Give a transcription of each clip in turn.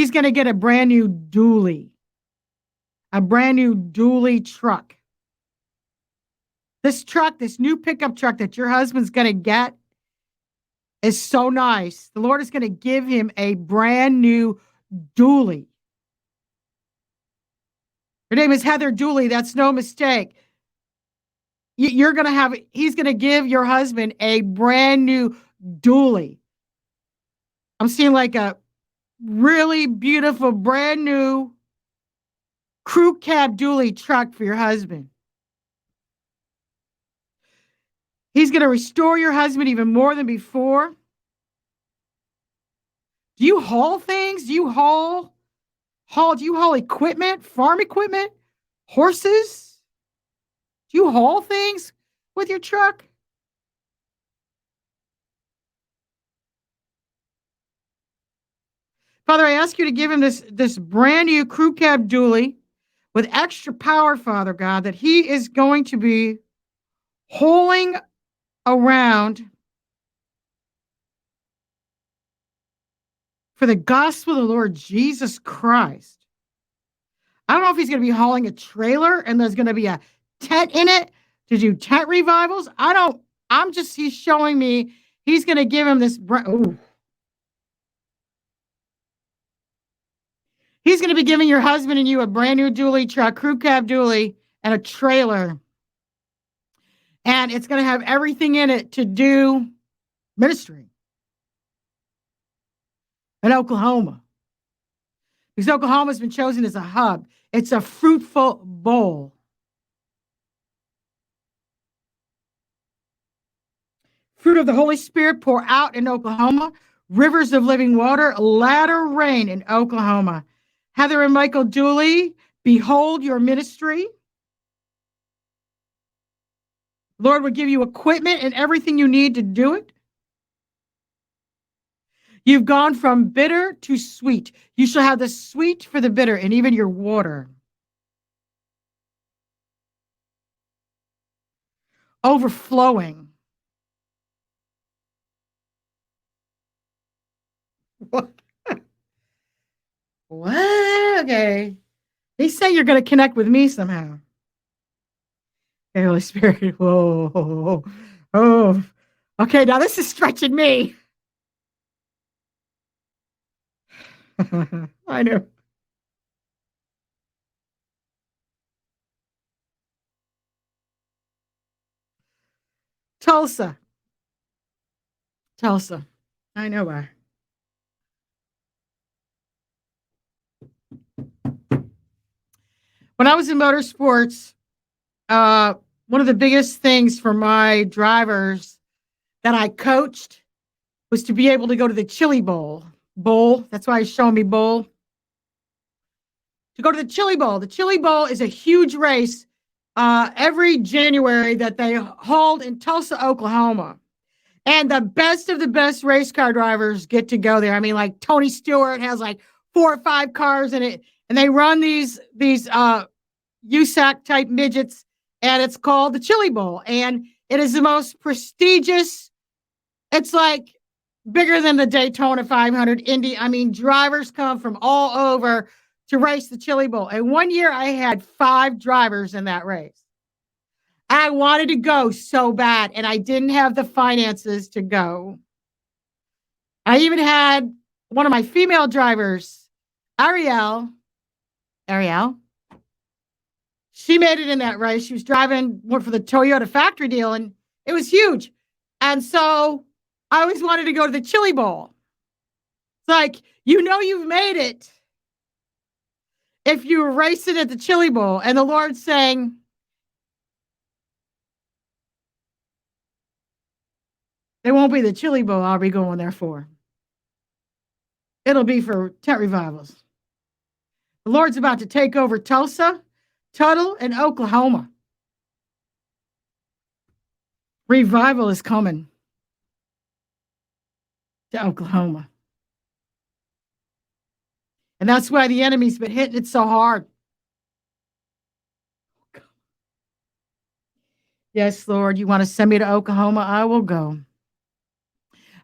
He's going to get a brand new dually truck. This truck, this new pickup truck that your husband's going to get is so nice. The Lord is going to give him a brand new dually. Her name is Heather Dooley. That's no mistake. He's going to give your husband a brand new dually. I'm seeing like a really beautiful, brand new crew cab dually truck for your husband. He's going to restore your husband even more than before. Do you haul things? Do you haul equipment, farm equipment, horses? Do you haul things with your truck? Father, I ask you to give him this brand new crew cab dually with extra power, Father God, that he is going to be hauling around for the gospel of the Lord Jesus Christ. I don't know if he's going to be hauling a trailer and there's going to be a tent in it to do tent revivals. He's showing me he's going to give him this. He's going to be giving your husband and you a brand new dually truck, crew cab dually, and a trailer. And it's going to have everything in it to do ministry in Oklahoma. Because Oklahoma has been chosen as a hub. It's a fruitful bowl. Fruit of the Holy Spirit pour out in Oklahoma. Rivers of living water, latter rain in Oklahoma. Heather and Michael Dooley, behold your ministry. Lord will give you equipment and everything you need to do it. You've gone from bitter to sweet. You shall have the sweet for the bitter and even your water. Overflowing. What? What? Okay. They say you're going to connect with me somehow. Okay, Holy Spirit. Whoa. Oh. Okay, now this is stretching me. I know. Tulsa. I know why. When I was in motorsports, one of the biggest things for my drivers that I coached was to be able to go to the Chili Bowl. That's why he's showing me bowl. To go to the Chili Bowl. The Chili Bowl is a huge race every January that they hold in Tulsa, Oklahoma. And the best of the best race car drivers get to go there. I mean, like Tony Stewart has like 4 or 5 cars in it, and they run these USAC type midgets, and it's called the Chili Bowl. And it is the most prestigious. It's like bigger than the Daytona 500 Indy. I mean, drivers come from all over to race the Chili Bowl. And one year I had 5 drivers in that race. I wanted to go so bad, and I didn't have the finances to go. I even had one of my female drivers, Ariel. She made it in that race. She was driving for the Toyota factory deal, and it was huge. And so I always wanted to go to the Chili Bowl. It's like, you've made it if you race it at the Chili Bowl. And the Lord's saying, it won't be the Chili Bowl I'll be going there for. It'll be for tent revivals. The Lord's about to take over Tulsa, Tuttle, and Oklahoma. Revival is coming to Oklahoma. And that's why the enemy's been hitting it so hard. Yes, Lord, you want to send me to Oklahoma? I will go.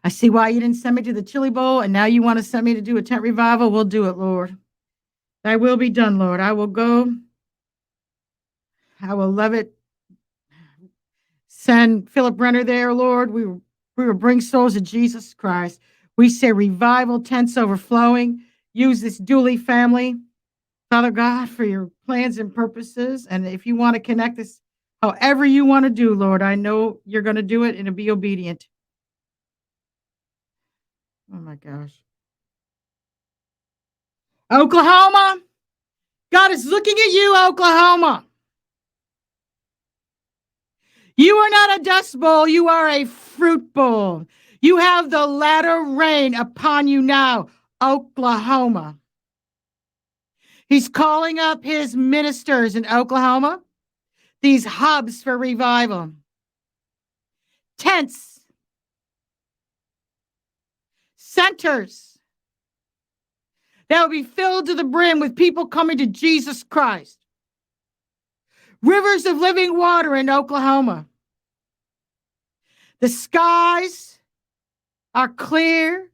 I see why you didn't send me to the Chili Bowl, and now you want to send me to do a tent revival. We'll do it, Lord. Thy will be done, Lord. I will go. I will love it. Send Philip Brenner there, Lord. We will bring souls to Jesus Christ. We say revival, tents overflowing. Use this Dooley family, Father God, for your plans and purposes. And if you want to connect this however you want to do, Lord, I know you're going to do it and be obedient. Oh my gosh. Oklahoma, God is looking at you, Oklahoma. You are not a dust bowl, you are a fruit bowl. You have the latter rain upon you now, Oklahoma. He's calling up his ministers in Oklahoma, these hubs for revival, tents, centers that will be filled to the brim with people coming to Jesus Christ. Rivers of living water in Oklahoma. The skies are clear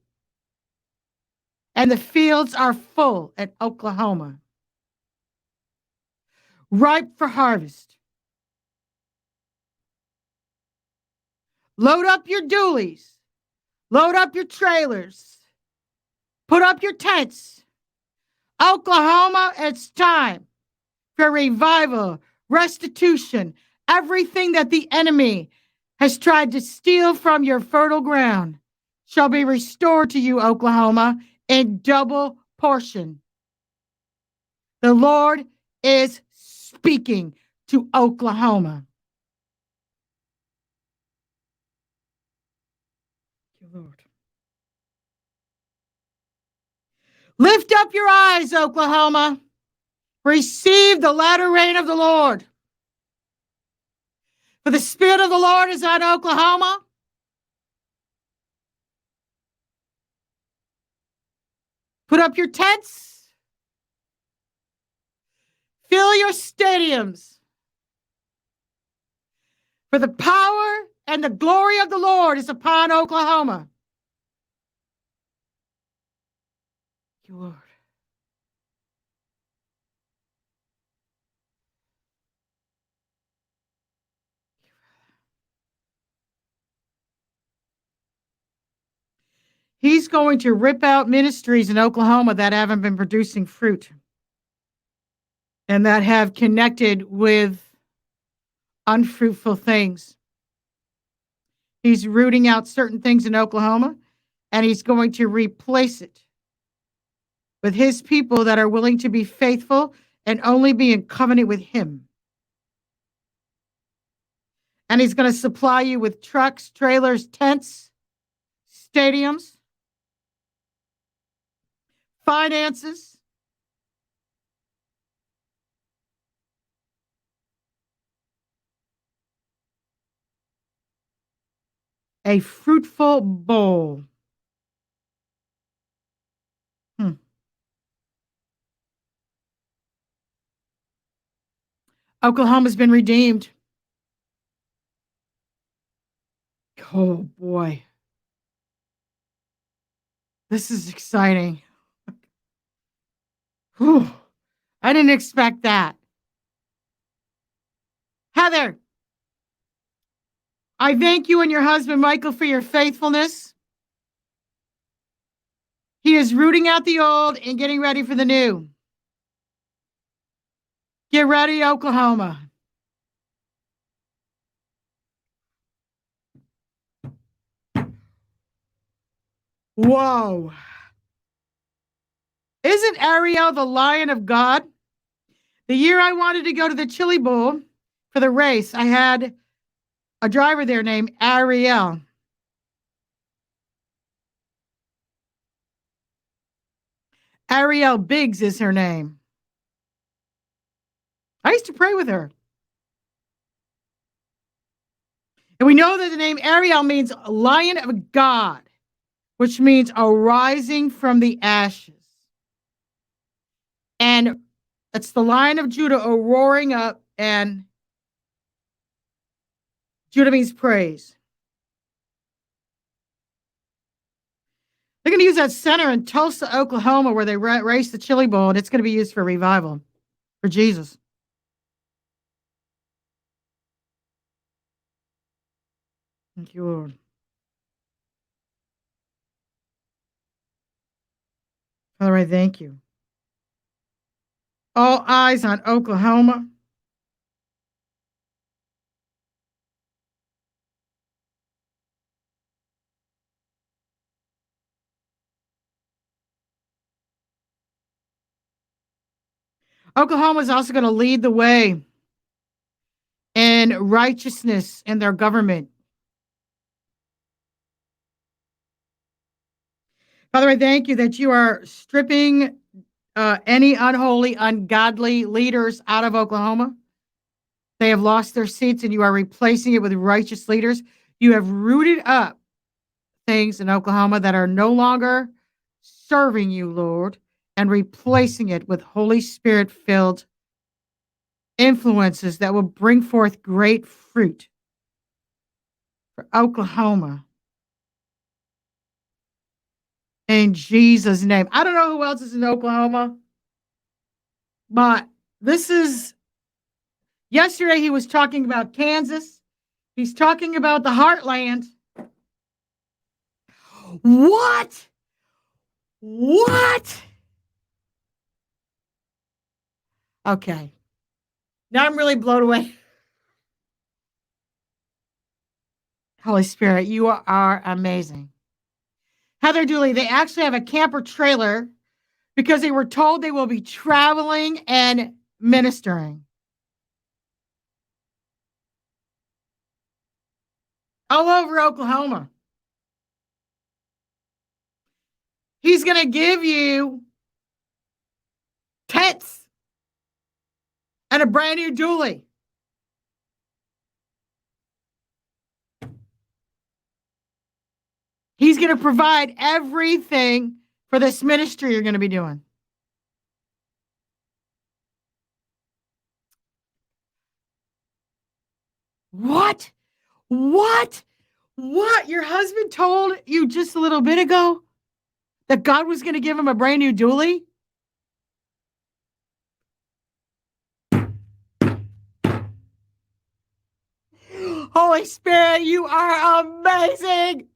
and the fields are full at Oklahoma, ripe for harvest. Load up your dualies, load up your trailers, put up your tents. Oklahoma, it's time for revival, restitution, everything that the enemy has tried to steal from your fertile ground shall be restored to you, Oklahoma, in double portion. The Lord is speaking to Oklahoma. Thank you, Lord. Lift up your eyes, Oklahoma. Receive the latter rain of the Lord. For the Spirit of the Lord is on Oklahoma. Put up your tents. Fill your stadiums. For the power and the glory of the Lord is upon Oklahoma. Thank you, Lord. He's going to rip out ministries in Oklahoma that haven't been producing fruit and that have connected with unfruitful things. He's rooting out certain things in Oklahoma, and he's going to replace it with his people that are willing to be faithful and only be in covenant with him. And he's going to supply you with trucks, trailers, tents, stadiums, finances, a fruitful bowl. Oklahoma's been redeemed. Oh boy. This is exciting. Whew. I didn't expect that. Heather, I thank you and your husband, Michael, for your faithfulness. He is rooting out the old and getting ready for the new. Get ready, Oklahoma. Whoa. Isn't Ariel the Lion of God? The year I wanted to go to the Chili Bowl for the race, I had a driver there named Ariel. Ariel Biggs is her name. I used to pray with her. And we know that the name Ariel means Lion of God, which means arising from the ashes. And it's the Lion of Judah roaring up, and Judah means praise. They're going to use that center in Tulsa, Oklahoma, where they race the Chili Bowl, and it's going to be used for revival for Jesus. Thank you, Lord. Father, I thank you. All eyes on Oklahoma. Oklahoma is also going to lead the way in righteousness in their government. Father, I thank you that you are stripping any unholy, ungodly leaders out of Oklahoma. They have lost their seats and you are replacing it with righteous leaders. You have rooted up things in Oklahoma that are no longer serving you, Lord, and replacing it with Holy Spirit filled influences that will bring forth great fruit for Oklahoma. In Jesus' name. I don't know who else is in Oklahoma, but this is yesterday he was talking about Kansas. He's talking about the heartland. What? What? Okay. Now I'm really blown away. Holy Spirit, you are amazing. Heather Dooley, they actually have a camper trailer because they were told they will be traveling and ministering all over Oklahoma. He's going to give you tents and a brand new dually. He's going to provide everything for this ministry you're going to be doing. What? What? What? Your husband told you just a little bit ago that God was going to give him a brand new dually? Holy Spirit, you are amazing.